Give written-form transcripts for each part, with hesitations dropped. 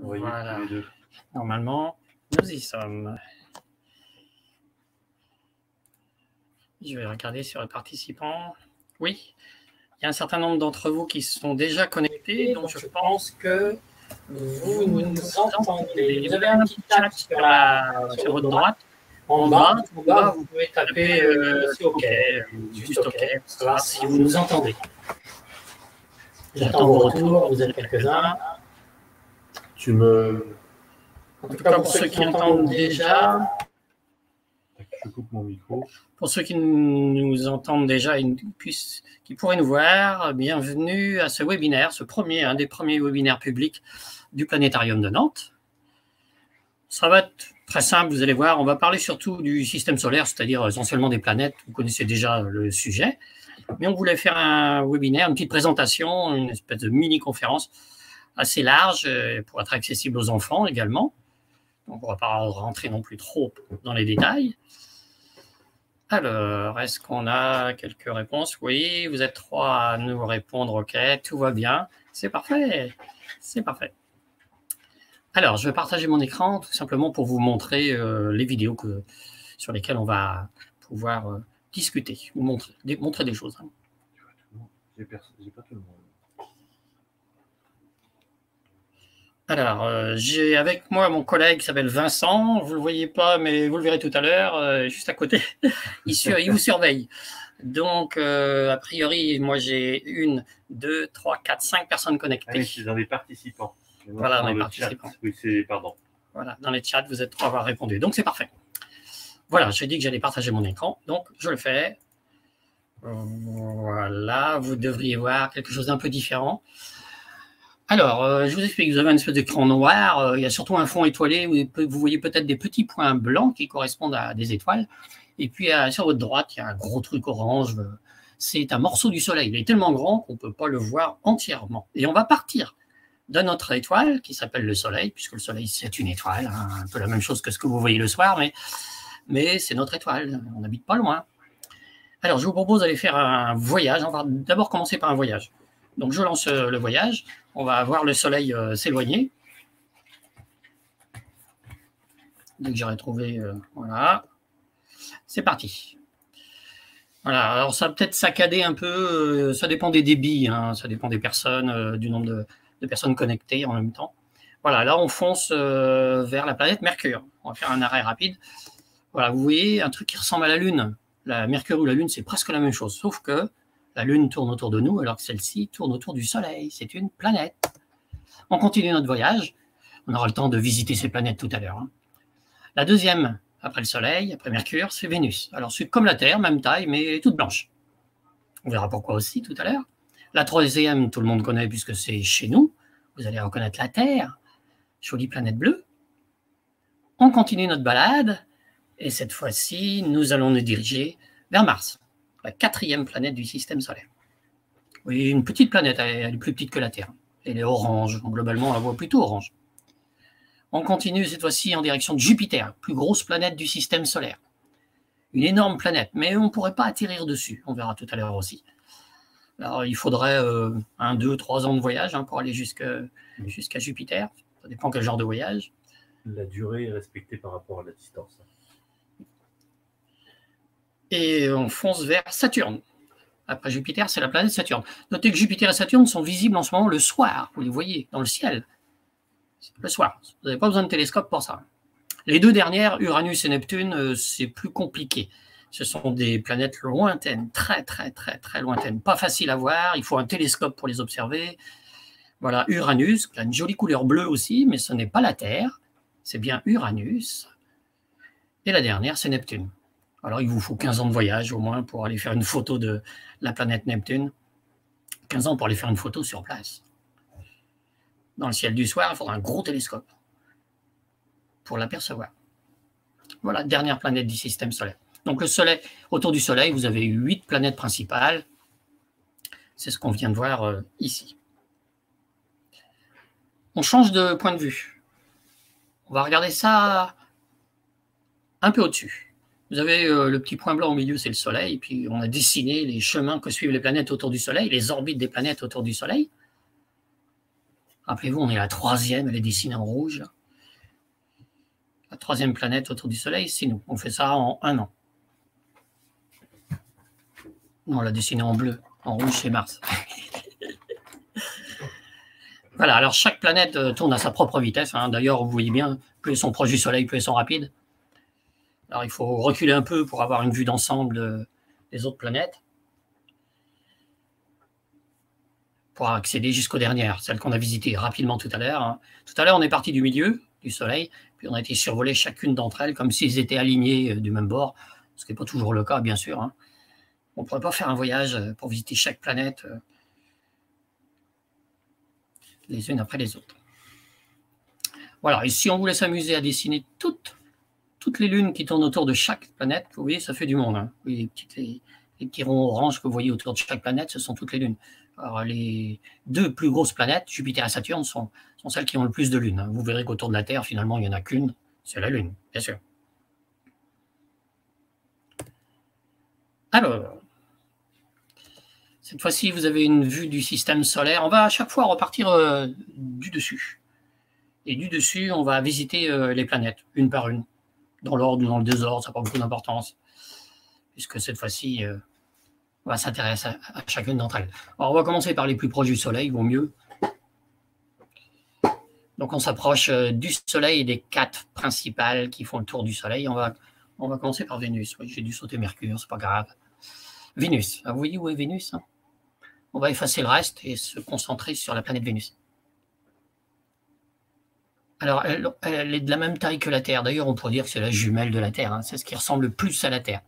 Voilà. Les deux. Normalement, nous y sommes. Je vais regarder sur les participants. Oui, il y a un certain nombre d'entre vous qui sont déjà connectés, donc je pense que vous nous entendez. Vous avez un petit chat sur votre droite. En bas, vous pouvez taper c'est OK, juste OK, pour savoir si vous nous entendez. J'attends vos retours, vous êtes quelques-uns. En tout cas, pour ceux qui entendent déjà, je coupe mon micro. Pour ceux qui nous entendent déjà et qui pourraient nous voir, bienvenue à ce webinaire, un des premiers webinaires publics du Planétarium de Nantes. Ça va être très simple, vous allez voir, on va parler surtout du système solaire, c'est-à-dire essentiellement des planètes, vous connaissez déjà le sujet, mais on voulait faire un webinaire, une petite présentation, une espèce de mini-conférence assez large pour être accessible aux enfants également. On ne pourra pas rentrer non plus trop dans les détails. Alors, est-ce qu'on a quelques réponses? Oui, vous êtes 3 à nous répondre. OK, tout va bien. C'est parfait. C'est parfait. Alors, je vais partager mon écran tout simplement pour vous montrer les vidéos sur lesquelles on va pouvoir discuter ou montrer des choses. J'ai pas tout le monde. Alors, j'ai avec moi mon collègue qui s'appelle Vincent. Vous ne le voyez pas, mais vous le verrez tout à l'heure, juste à côté. Il vous surveille. Donc, a priori, moi, j'ai 1, 2, 3, 4, 5 personnes connectées. Ah oui, c'est dans les participants. Voilà, dans les participants. Oui, pardon. Voilà, dans les chats, vous êtes 3 à avoir répondu. Donc, c'est parfait. Voilà, j'ai dit que j'allais partager mon écran. Donc, je le fais. Voilà, vous devriez voir quelque chose d'un peu différent. Alors, je vous explique, vous avez un espèce d'écran noir, il y a surtout un fond étoilé où vous voyez peut-être des petits points blancs qui correspondent à des étoiles. Et puis, sur votre droite, il y a un gros truc orange. C'est un morceau du soleil. Il est tellement grand qu'on ne peut pas le voir entièrement. Et on va partir de notre étoile qui s'appelle le soleil, puisque le soleil, c'est une étoile, hein, un peu la même chose que ce que vous voyez le soir, mais c'est notre étoile. On n'habite pas loin. Alors, je vous propose d'aller faire un voyage. On va d'abord commencer par un voyage. Donc, je lance le voyage. On va voir le soleil s'éloigner. Dès que j'aurai trouvé, voilà. C'est parti. Voilà, alors ça va peut-être saccader un peu, ça dépend des débits, hein, ça dépend des personnes, du nombre de personnes connectées en même temps. Voilà, là on fonce vers la planète Mercure. On va faire un arrêt rapide. Voilà, vous voyez un truc qui ressemble à la Lune. La Mercure ou la Lune, c'est presque la même chose, sauf que la Lune tourne autour de nous, alors que celle-ci tourne autour du Soleil. C'est une planète. On continue notre voyage. On aura le temps de visiter ces planètes tout à l'heure. Hein. La deuxième, après le Soleil, après Mercure, c'est Vénus. Alors, c'est comme la Terre, même taille, mais toute blanche. On verra pourquoi aussi tout à l'heure. La troisième, tout le monde connaît puisque c'est chez nous. Vous allez reconnaître la Terre. Jolie planète bleue. On continue notre balade. Et cette fois-ci, nous allons nous diriger vers Mars, la 4e planète du système solaire. Oui, une petite planète, elle est plus petite que la Terre. Elle est orange, globalement on la voit plutôt orange. On continue cette fois-ci en direction de Jupiter, plus grosse planète du système solaire. Une énorme planète, mais on ne pourrait pas atterrir dessus, on verra tout à l'heure aussi. Alors il faudrait 1, 2, 3 ans de voyage pour aller jusqu'à Jupiter, ça dépend quel genre de voyage. La durée est respectée par rapport à la distance. Et on fonce vers Saturne. Après Jupiter, c'est la planète Saturne. Notez que Jupiter et Saturne sont visibles en ce moment le soir. Vous les voyez dans le ciel. Le soir. Vous n'avez pas besoin de télescope pour ça. Les deux dernières, Uranus et Neptune, c'est plus compliqué. Ce sont des planètes lointaines, très, très, très, très lointaines. Pas facile à voir. Il faut un télescope pour les observer. Voilà, Uranus, qui a une jolie couleur bleue aussi, mais ce n'est pas la Terre. C'est bien Uranus. Et la dernière, c'est Neptune. Alors, il vous faut 15 ans de voyage au moins pour aller faire une photo de la planète Neptune. 15 ans pour aller faire une photo sur place. Dans le ciel du soir, il faudra un gros télescope pour l'apercevoir. Voilà, dernière planète du système solaire. Donc, le Soleil, autour du Soleil, vous avez 8 planètes principales. C'est ce qu'on vient de voir ici. On change de point de vue. On va regarder ça un peu au-dessus. Vous avez le petit point blanc au milieu, c'est le Soleil, puis on a dessiné les chemins que suivent les planètes autour du Soleil, les orbites des planètes autour du Soleil. Rappelez-vous, on est la troisième, elle est dessinée en rouge. La troisième planète autour du Soleil, c'est nous. On fait ça en 1 an. Non, on l'a dessiné en bleu. En rouge, c'est Mars. Voilà, alors chaque planète tourne à sa propre vitesse. Hein. D'ailleurs, vous voyez bien, plus elles sont proches du Soleil, plus elles sont rapides. Alors, il faut reculer un peu pour avoir une vue d'ensemble des autres planètes. Pour accéder jusqu'aux dernières, celles qu'on a visitées rapidement tout à l'heure. Hein. Tout à l'heure, on est parti du milieu du Soleil, puis on a été survolé chacune d'entre elles comme s'ils étaient alignés du même bord, ce qui n'est pas toujours le cas, bien sûr. Hein. On ne pourrait pas faire un voyage pour visiter chaque planète les unes après les autres. Voilà, et si on voulait s'amuser à dessiner toutes les lunes qui tournent autour de chaque planète, vous voyez, ça fait du monde. Hein. Les petits ronds oranges que vous voyez autour de chaque planète, ce sont toutes les lunes. Alors, les 2 plus grosses planètes, Jupiter et Saturne, sont celles qui ont le plus de lunes. Hein. Vous verrez qu'autour de la Terre, finalement, il n'y en a qu'une, c'est la Lune, bien sûr. Alors, cette fois-ci, vous avez une vue du système solaire. On va à chaque fois repartir du dessus. Et du dessus, on va visiter les planètes, une par une, dans l'ordre ou dans le désordre, ça n'a pas beaucoup d'importance, puisque cette fois-ci, on va s'intéresser à chacune d'entre elles. Alors, on va commencer par les plus proches du Soleil, vaut mieux. Donc, on s'approche du Soleil et des 4 principales qui font le tour du Soleil. On va commencer par Vénus. Oui, j'ai dû sauter Mercure, c'est pas grave. Vénus. Ah, vous voyez où est Vénus, hein? On va effacer le reste et se concentrer sur la planète Vénus. Alors, elle est de la même taille que la Terre. D'ailleurs, on pourrait dire que c'est la jumelle de la Terre. Hein. C'est ce qui ressemble le plus à la Terre.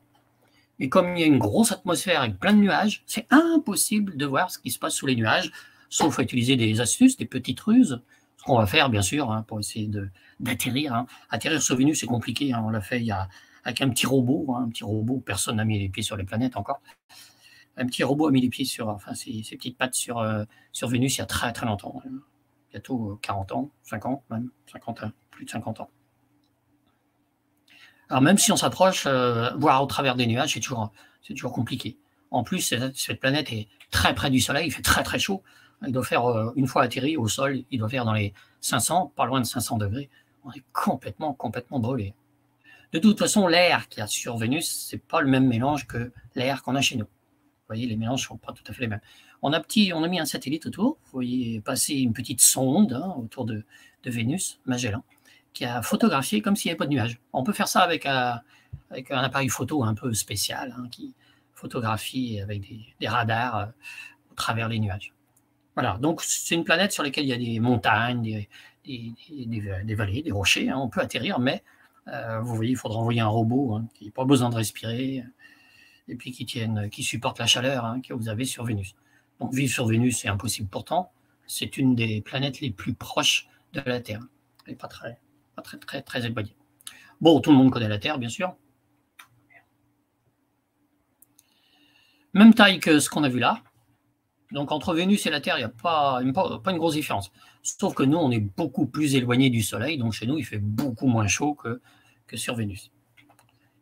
Et comme il y a une grosse atmosphère avec plein de nuages, c'est impossible de voir ce qui se passe sous les nuages, sauf à utiliser des astuces, des petites ruses. Ce qu'on va faire, bien sûr, hein, pour essayer d'atterrir. Hein. Atterrir sur Vénus, c'est compliqué. Hein. On l'a fait avec un petit robot. Hein, un petit robot, personne n'a mis les pieds sur les planètes encore. Un petit robot a mis les pieds sur, enfin, ses petites pattes sur Vénus il y a très très longtemps. Bientôt 40 ans, 50 même, 50 ans, plus de 50 ans. Alors même si on s'approche, voir au travers des nuages, c'est toujours compliqué. En plus, cette planète est très près du Soleil, il fait très très chaud. Il doit faire, une fois atterri au sol, il doit faire dans les 500, pas loin de 500 degrés. On est complètement brûlé. De toute façon, l'air qu'il y a sur Vénus, c'est pas le même mélange que l'air qu'on a chez nous. Vous voyez, les mélanges ne sont pas tout à fait les mêmes. On a mis un satellite autour. Vous voyez passer une petite sonde hein, autour de Vénus, Magellan, qui a photographié comme s'il n'y avait pas de nuages. On peut faire ça avec un appareil photo un peu spécial hein, qui photographie avec des radars au travers les nuages. Voilà, donc c'est une planète sur laquelle il y a des montagnes, des vallées, des rochers. Hein, on peut atterrir, mais vous voyez, il faudra envoyer un robot hein, qui n'a pas besoin de respirer et puis qui supporte la chaleur hein, que vous avez sur Vénus. Donc vivre sur Vénus, c'est impossible pourtant. C'est une des planètes les plus proches de la Terre. Elle n'est pas très éloignée. Bon, tout le monde connaît la Terre, bien sûr. Même taille que ce qu'on a vu là. Donc entre Vénus et la Terre, il n'y a pas une grosse différence. Sauf que nous, on est beaucoup plus éloigné du Soleil, donc chez nous, il fait beaucoup moins chaud que sur Vénus.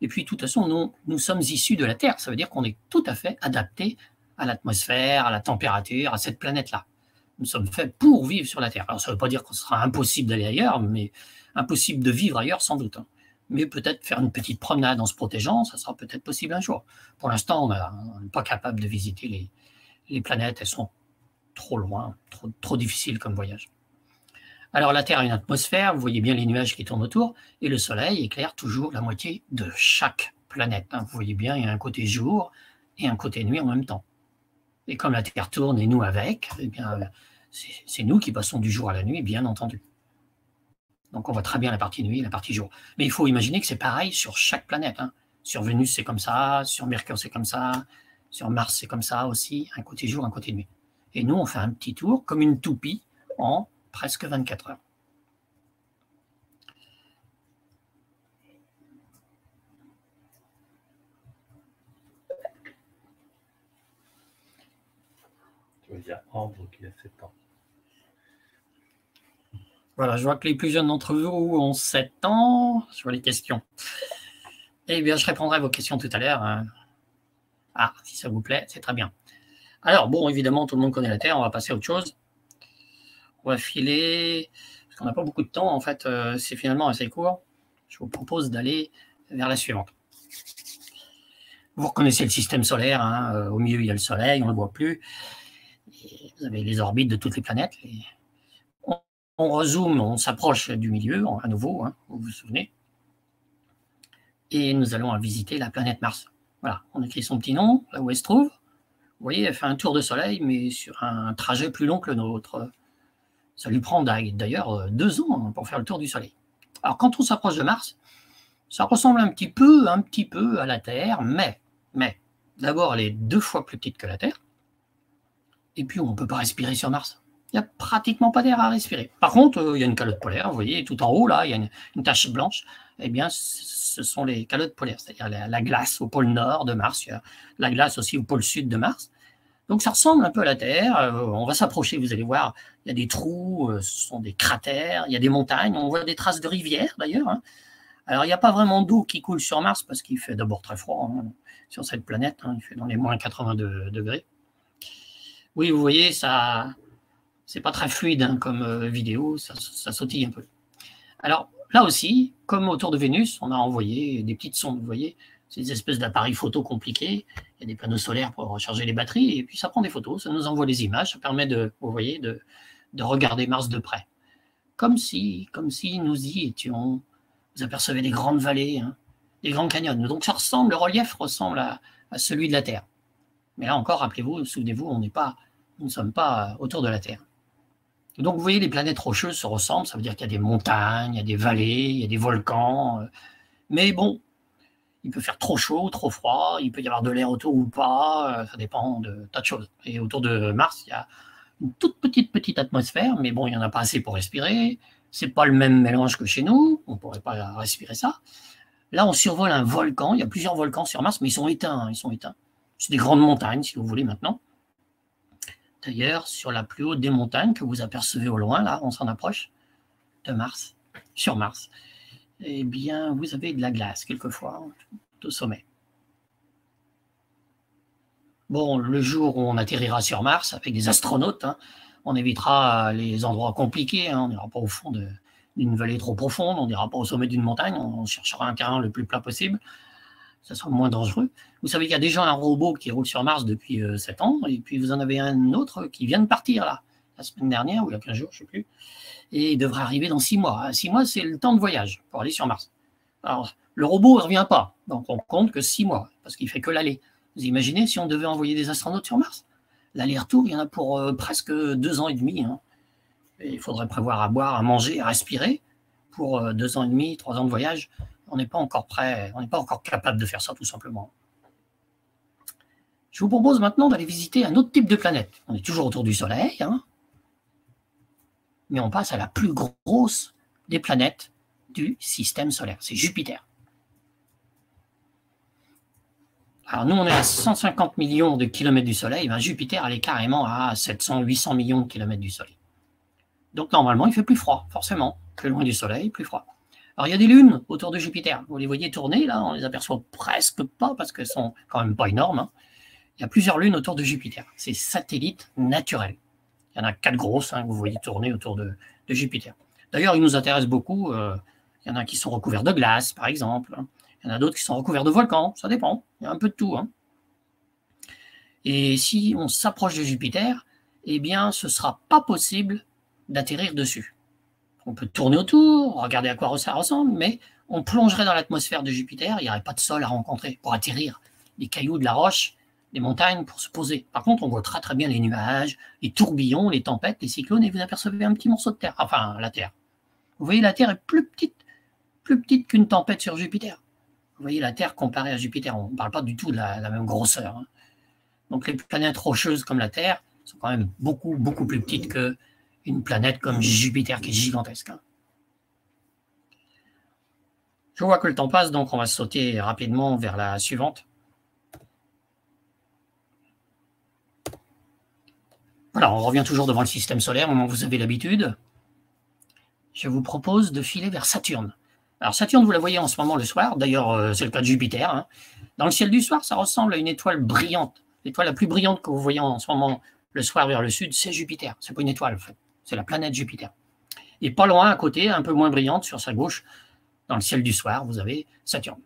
Et puis, de toute façon, nous sommes issus de la Terre. Ça veut dire qu'on est tout à fait adaptés à l'atmosphère, à la température, à cette planète-là. Nous sommes faits pour vivre sur la Terre. Alors, ça ne veut pas dire qu'on sera impossible d'aller ailleurs, mais impossible de vivre ailleurs, sans doute. Hein. Mais peut-être faire une petite promenade en se protégeant, ça sera peut-être possible un jour. Pour l'instant, on n'est pas capable de visiter les planètes. Elles sont trop loin, trop difficiles comme voyage. Alors la Terre a une atmosphère, vous voyez bien les nuages qui tournent autour, et le Soleil éclaire toujours la moitié de chaque planète. Vous voyez bien, il y a un côté jour et un côté nuit en même temps. Et comme la Terre tourne et nous avec, eh bien, c'est nous qui passons du jour à la nuit, bien entendu. Donc on voit très bien la partie nuit et la partie jour. Mais il faut imaginer que c'est pareil sur chaque planète. Hein. Sur Vénus, c'est comme ça, sur Mercure, c'est comme ça, sur Mars, c'est comme ça aussi, un côté jour, un côté nuit. Et nous, on fait un petit tour, comme une toupie, en presque 24 heures. Tu veux dire Ambre qui a 7 ans. Voilà, je vois que les plus jeunes d'entre vous ont 7 ans. Je vois les questions. Eh bien, je répondrai à vos questions tout à l'heure. Ah, si ça vous plaît, c'est très bien. Alors, bon, évidemment, tout le monde connaît la Terre. On va passer à autre chose. On va filer, parce qu'on n'a pas beaucoup de temps, en fait, c'est finalement assez court. Je vous propose d'aller vers la suivante. Vous reconnaissez le système solaire, hein, au milieu il y a le Soleil, on ne le voit plus. Et vous avez les orbites de toutes les planètes. On rezoome, on s'approche du milieu, à nouveau, hein, vous vous souvenez. Et nous allons visiter la planète Mars. Voilà, on écrit son petit nom, là où elle se trouve. Vous voyez, elle fait un tour de Soleil, mais sur un trajet plus long que le nôtre. Ça lui prend d'ailleurs 2 ans pour faire le tour du Soleil. Alors, quand on s'approche de Mars, ça ressemble un petit peu à la Terre, mais d'abord, elle est 2 fois plus petite que la Terre. Et puis, on ne peut pas respirer sur Mars. Il n'y a pratiquement pas d'air à respirer. Par contre, il y a une calotte polaire, vous voyez, tout en haut, là, il y a une tache blanche. Eh bien, ce sont les calottes polaires, c'est-à-dire la glace au pôle nord de Mars, il y a la glace aussi au pôle sud de Mars. Donc, ça ressemble un peu à la Terre. On va s'approcher, vous allez voir, il y a des trous, ce sont des cratères, il y a des montagnes, on voit des traces de rivières, d'ailleurs. Hein. Alors, il n'y a pas vraiment d'eau qui coule sur Mars, parce qu'il fait d'abord très froid hein, sur cette planète, hein, il fait dans les moins 82 degrés. Oui, vous voyez, ça... C'est pas très fluide hein, comme vidéo, ça sautille un peu. Alors là aussi, comme autour de Vénus, on a envoyé des petites sondes, vous voyez, ces espèces d'appareils photo compliqués. Il y a des panneaux solaires pour recharger les batteries, et puis ça prend des photos, ça nous envoie les images, ça permet de, vous voyez, de regarder Mars de près. Comme si nous y étions. Vous apercevez des grandes vallées, hein, des grands canyons. Donc ça ressemble, le relief ressemble à celui de la Terre. Mais là encore, rappelez-vous, souvenez-vous, nous ne sommes pas autour de la Terre. Donc, vous voyez, les planètes rocheuses se ressemblent, ça veut dire qu'il y a des montagnes, il y a des vallées, il y a des volcans. Mais bon, il peut faire trop chaud, trop froid, il peut y avoir de l'air autour ou pas, ça dépend de tas de choses. Et autour de Mars, il y a une toute petite atmosphère, mais bon, il n'y en a pas assez pour respirer. C'est pas le même mélange que chez nous, on ne pourrait pas respirer ça. Là, on survole un volcan, il y a plusieurs volcans sur Mars, mais ils sont éteints, ils sont éteints. C'est des grandes montagnes, si vous voulez, maintenant. D'ailleurs, sur la plus haute des montagnes que vous apercevez au loin, là, on s'en approche, de Mars, sur Mars, eh bien, vous avez de la glace, quelquefois, au sommet. Bon, le jour où on atterrira sur Mars avec des astronautes, hein, on évitera les endroits compliqués, hein, on n'ira pas au fond d'une vallée trop profonde, on n'ira pas au sommet d'une montagne, on cherchera un terrain le plus plat possible, ça sera moins dangereux. Vous savez qu'il y a déjà un robot qui roule sur Mars depuis 7 ans, et puis vous en avez un autre qui vient de partir là, la semaine dernière, ou il y a 15 jours, je ne sais plus, et il devrait arriver dans 6 mois. 6 mois, c'est le temps de voyage pour aller sur Mars. Alors, le robot ne revient pas, donc on compte que 6 mois, parce qu'il ne fait que l'aller. Vous imaginez si on devait envoyer des astronautes sur Mars? L'aller-retour, il y en a pour presque 2 ans et demi. Hein. Et il faudrait prévoir à boire, à manger, à respirer pour 2 ans et demi, 3 ans de voyage. On n'est pas encore prêt, on n'est pas encore capable de faire ça tout simplement. Je vous propose maintenant d'aller visiter un autre type de planète. On est toujours autour du Soleil, hein, mais on passe à la plus grosse des planètes du système solaire, c'est Jupiter. Alors nous, on est à 150 millions de kilomètres du Soleil, ben Jupiter, elle est carrément à 700-800 millions de kilomètres du Soleil. Donc normalement, il fait plus froid, forcément. Plus loin du Soleil, plus froid. Alors il y a des lunes autour de Jupiter. Vous les voyez tourner, là, on les aperçoit presque pas, parce qu'elles sont quand même pas énormes. Hein. Il y a plusieurs lunes autour de Jupiter. C'est satellites naturels. Il y en a 4 grosses hein, que vous voyez tourner autour de Jupiter. D'ailleurs, ils nous intéressent beaucoup. Il y en a qui sont recouverts de glace, par exemple. Il y en a d'autres qui sont recouverts de volcans. Ça dépend. Il y a un peu de tout. Hein. Et si on s'approche de Jupiter, eh bien, ce ne sera pas possible d'atterrir dessus. On peut tourner autour, regarder à quoi ça ressemble, mais on plongerait dans l'atmosphère de Jupiter, il n'y aurait pas de sol à rencontrer pour atterrir. Des cailloux, de la roche, des montagnes pour se poser. Par contre, on voit très bien les nuages, les tourbillons, les tempêtes, les cyclones, et vous apercevez un petit morceau de terre, enfin la Terre. Vous voyez, la Terre est plus petite qu'une tempête sur Jupiter. Vous voyez, la Terre comparée à Jupiter, on ne parle pas du tout de la même grosseur. Hein. Donc les planètes rocheuses comme la Terre sont quand même beaucoup plus petites qu'une planète comme Jupiter qui est gigantesque. Hein. Je vois que le temps passe, donc on va sauter rapidement vers la suivante. Voilà, on revient toujours devant le système solaire, au moment où vous avez l'habitude. Je vous propose de filer vers Saturne. Alors Saturne, vous la voyez en ce moment le soir, d'ailleurs c'est le cas de Jupiter. Hein. Dans le ciel du soir, ça ressemble à une étoile brillante. L'étoile la plus brillante que vous voyez en ce moment le soir vers le sud, c'est Jupiter. C'est pas une étoile, en fait. c'est la planète Jupiter. Et pas loin à côté, un peu moins brillante sur sa gauche, dans le ciel du soir, vous avez Saturne.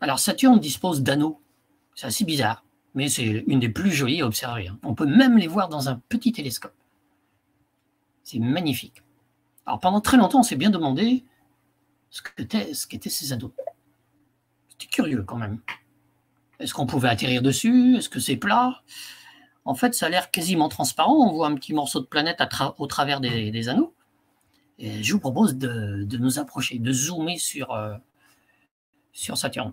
Alors Saturne dispose d'anneaux, c'est assez bizarre, mais c'est une des plus jolies à observer. On peut même les voir dans un petit télescope. C'est magnifique. Alors pendant très longtemps, on s'est bien demandé ce qu'étaient ces anneaux. C'était curieux quand même. Est-ce qu'on pouvait atterrir dessus? Est-ce que c'est plat? En fait, ça a l'air quasiment transparent. On voit un petit morceau de planète au travers des anneaux. Et je vous propose de nous approcher, de zoomer sur Saturne.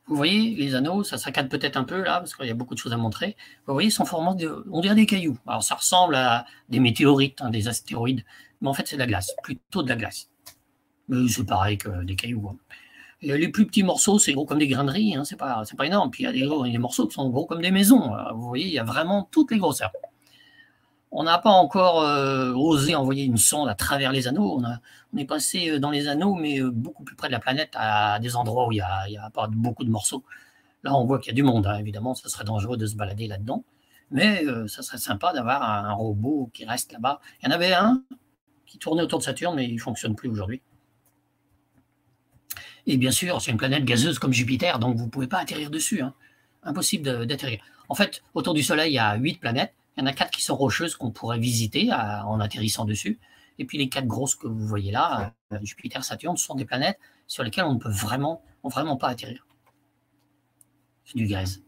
Vous voyez, les anneaux, ça saccade peut-être un peu là, parce qu'il y a beaucoup de choses à montrer. Vous voyez, ils sont formés on dirait des cailloux. Alors, ça ressemble à des météorites, des astéroïdes, mais en fait, c'est de la glace, plutôt de la glace. Mais c'est pareil que des cailloux. Et les plus petits morceaux, c'est gros comme des grains de riz, c'est pas énorme. Puis il y a des morceaux qui sont gros comme des maisons. Vous voyez, il y a vraiment toutes les grosseurs. On n'a pas encore osé envoyer une sonde à travers les anneaux. On est passé dans les anneaux, mais beaucoup plus près de la planète, à des endroits où il n'y a pas beaucoup de morceaux. Là, on voit qu'il y a du monde, évidemment. Ça serait dangereux de se balader là-dedans. Mais ça serait sympa d'avoir un robot qui reste là-bas. Il y en avait un qui tournait autour de Saturne, mais il ne fonctionne plus aujourd'hui. Et bien sûr, c'est une planète gazeuse comme Jupiter, donc vous ne pouvez pas atterrir dessus. Impossible d'atterrir. En fait, autour du Soleil, il y a 8 planètes. Il y en a 4 qui sont rocheuses qu'on pourrait visiter en atterrissant dessus. Et puis les 4 grosses que vous voyez là, Jupiter, Saturne, ce sont des planètes sur lesquelles on ne peut vraiment pas atterrir. C'est du gaz.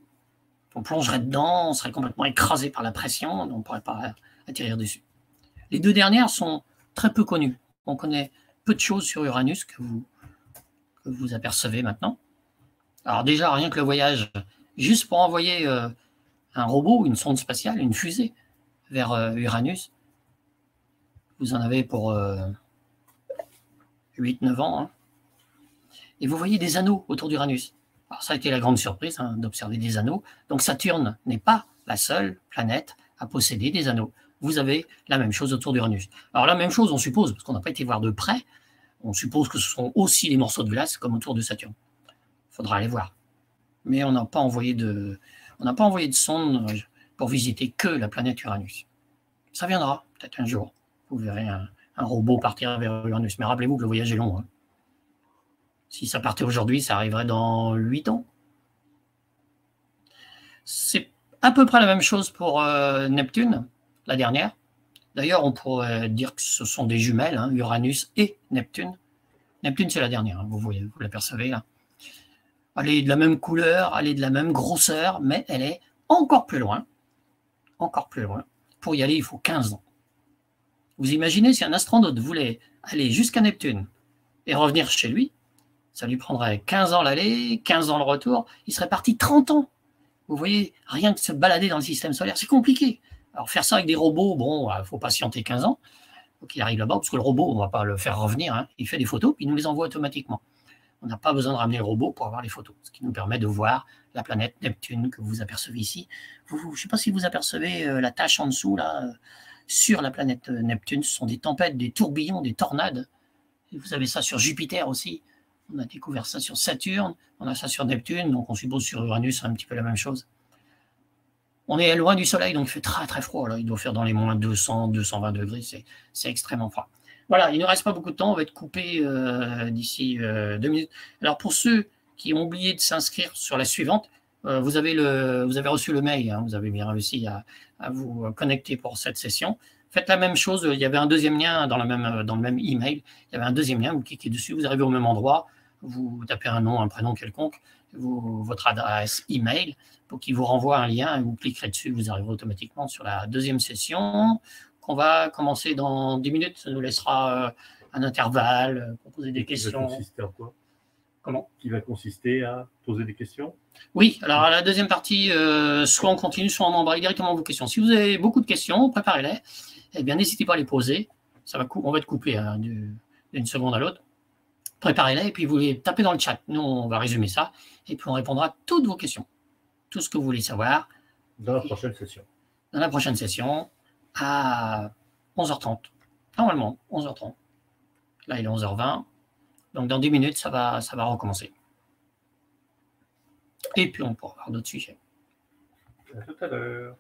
On plongerait dedans, on serait complètement écrasé par la pression, on ne pourrait pas atterrir dessus. Les 2 dernières sont très peu connues. On connaît peu de choses sur Uranus que vous apercevez maintenant. Alors déjà, rien que le voyage, juste pour envoyer un robot, une sonde spatiale, une fusée vers Uranus, vous en avez pour 8-9 ans. Et vous voyez des anneaux autour d'Uranus. Alors ça a été la grande surprise d'observer des anneaux. Donc Saturne n'est pas la seule planète à posséder des anneaux. Vous avez la même chose autour d'Uranus. Alors la même chose, on suppose, parce qu'on n'a pas été voir de près, on suppose que ce sont aussi des morceaux de glace comme autour de Saturne. Il faudra aller voir. Mais on n'a pas envoyé de sonde pour visiter que la planète Uranus. Ça viendra, peut-être un jour. Vous verrez un robot partir vers Uranus. Mais rappelez-vous que le voyage est long. Si ça partait aujourd'hui, ça arriverait dans 8 ans. C'est à peu près la même chose pour Neptune, la dernière. D'ailleurs, on pourrait dire que ce sont des jumelles, Uranus et Neptune. Neptune, c'est la dernière, vous l'apercevez là. Elle est de la même couleur, elle est de la même grosseur, mais elle est encore plus loin. Encore plus loin. Pour y aller, il faut 15 ans. Vous imaginez si un astronaute voulait aller jusqu'à Neptune et revenir chez lui, ça lui prendrait 15 ans l'aller, 15 ans le retour, il serait parti 30 ans. Vous voyez, rien que se balader dans le système solaire, c'est compliqué. Alors faire ça avec des robots, bon, il faut patienter 15 ans, il faut qu'il arrive là-bas, parce que le robot, on ne va pas le faire revenir, il fait des photos, puis il nous les envoie automatiquement. On n'a pas besoin de ramener le robot pour avoir les photos, ce qui nous permet de voir la planète Neptune que vous apercevez ici. Je ne sais pas si vous apercevez la tache en dessous, là, sur la planète Neptune. Ce sont des tempêtes, des tourbillons, des tornades. Et vous avez ça sur Jupiter aussi. On a découvert ça sur Saturne, on a ça sur Neptune, donc on suppose sur Uranus, c'est un petit peu la même chose. On est loin du Soleil, donc il fait très très froid. Là. Il doit faire dans les moins 200, 220 degrés, c'est extrêmement froid. Voilà, il ne reste pas beaucoup de temps, on va être coupé d'ici 2 minutes. Alors pour ceux qui ont oublié de s'inscrire sur la suivante, vous avez reçu le mail, vous avez bien réussi à vous connecter pour cette session. Faites la même chose, il y avait un deuxième lien dans le même email, il y avait un deuxième lien, vous cliquez dessus, vous arrivez au même endroit, vous tapez un nom, un prénom quelconque, votre adresse email, pour qu'il vous renvoie un lien, et vous cliquerez dessus, vous arriverez automatiquement sur la deuxième session, qu'on va commencer dans 10 minutes, ça nous laissera un intervalle pour poser des questions. Qui va consister en quoi? Comment? Qui va consister à poser des questions? Oui, alors à la deuxième partie, soit on continue, soit on embraye directement vos questions. Si vous avez beaucoup de questions, préparez-les. Eh bien, n'hésitez pas à les poser. On va être coupé d'une seconde à l'autre. Préparez-les et puis vous les tapez dans le chat. Nous, on va résumer ça et puis on répondra à toutes vos questions. Tout ce que vous voulez savoir. Dans la prochaine session. Dans la prochaine session, à 11h30. Normalement, 11h30. Là, il est 11h20. Donc, dans 10 minutes, ça va recommencer. et puis on pourra voir d'autres sujets. À tout à l'heure.